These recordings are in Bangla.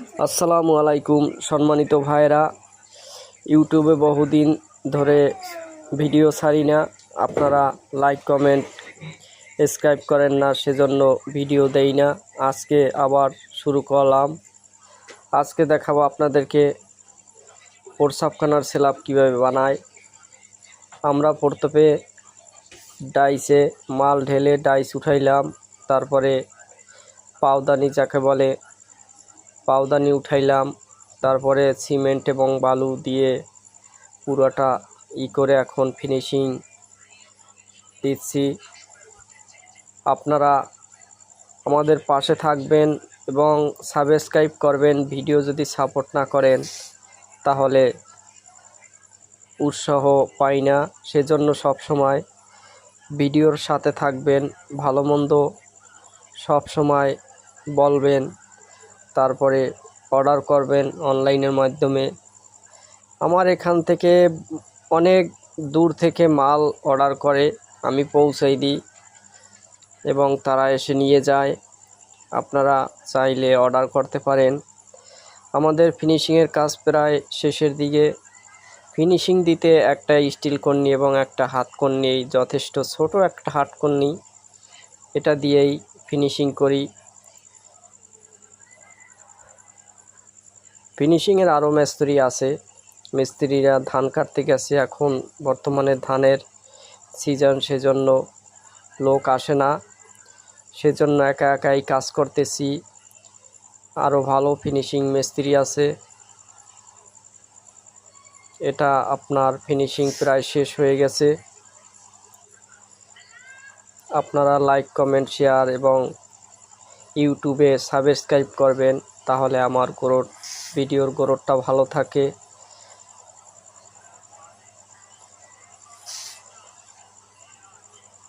আসসালামু আলাইকুম সম্মানিত ভাইরা, ইউটিউবে বহুদিন ধরে ভিডিও ছাড়ি না। আপনারা লাইক কমেন্ট সাবস্ক্রাইব করেন না, সেজন্য ভিডিও দেই না। আজকে আবার শুরু করলাম। আজকে দেখাবো আপনাদেরকে প্রস্রাবখানার সেলাপ কীভাবে বানায়। আমরা প্রথমে ডাইসে মাল ঢেলে ডাইস উঠাইলাম, তারপরে পাওদানি যাকে বলে পাওদানি উঠাইলাম, তারপরে সিমেন্ট এবং বালু দিয়ে পুরোটা করে এখন ফিনিশিং দিচ্ছি। আপনারা আমাদের পাশে থাকবেন এবং সাবস্ক্রাইব করবেন। ভিডিও যদি সাপোর্ট না করেন তাহলে উৎসাহ পাই না, সেজন্য সবসময় ভিডিওর সাথে থাকবেন, ভালো মন্দ সব সময় বলবেন, তারপরে অর্ডার করবেন অনলাইনের মাধ্যমে। আমার এখান থেকে অনেক দূর থেকে মাল অর্ডার করে, আমি পৌঁছাই দিই এবং তারা এসে নিয়ে যায়। আপনারা চাইলে অর্ডার করতে পারেন। আমাদের ফিনিশিংয়ের কাজ প্রায় শেষের দিকে। ফিনিশিং দিতে একটা স্টিল কর্নি এবং একটা হাত কর্নি যথেষ্ট, ছোট একটা হাত কর্নি, এটা দিয়েই ফিনিশিং করি। ফিনিশিংয়ের আরও মিস্ত্রি আছে, মিস্ত্রিরা ধান কাটতে গেছে, এখন বর্তমানে ধানের সিজন, সেজন্য লোক আসে না, সেজন্য একা একাই কাজ করতেছি। আরও ভালো ফিনিশিং মিস্ত্রি আছে। এটা আপনার ফিনিশিং প্রায় শেষ হয়ে গেছে। আপনারা লাইক কমেন্ট শেয়ার এবং ইউটিউবে সাবস্ক্রাইব করবেন, তাহলে আমার ভিডিওর গ্রোথটা ভালো থাকে।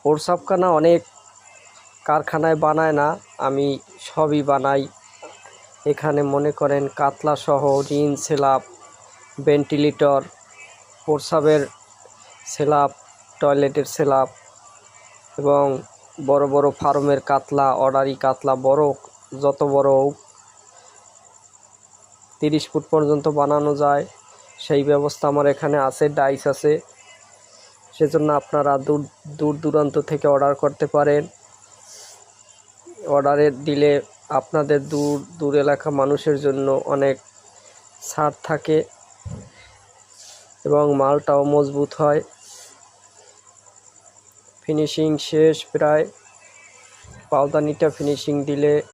প্রস্রাবখানা অনেক কারখানায় বানায় না, আমি সবই বানাই। এখানে মনে করেন কাতলা সহ রিন সেলাপ, ভেন্টিলেটর, প্রস্রাবের সেলাপ, টয়লেটের সেলাপ এবং বড় বড় ফার্মের কাতলা, অর্ডারি কাতলা, বড় যত বড় 30 ফুট পর্যন্ত বানানো যায় সেই ব্যবস্থা আমার এখানে আছে, ডাইস আছে। সেজন্য আপনারা দূর দূরান্ত থেকে অর্ডার করতে পারেন। অর্ডারে দিলে আপনাদের দূর এলাকা মানুষের জন্য অনেক ছাড় থাকে এবং মালটাও মজবুত হয়। ফিনিশিং শেষ প্রায়, পাওদানিটা ফিনিশিং দিলে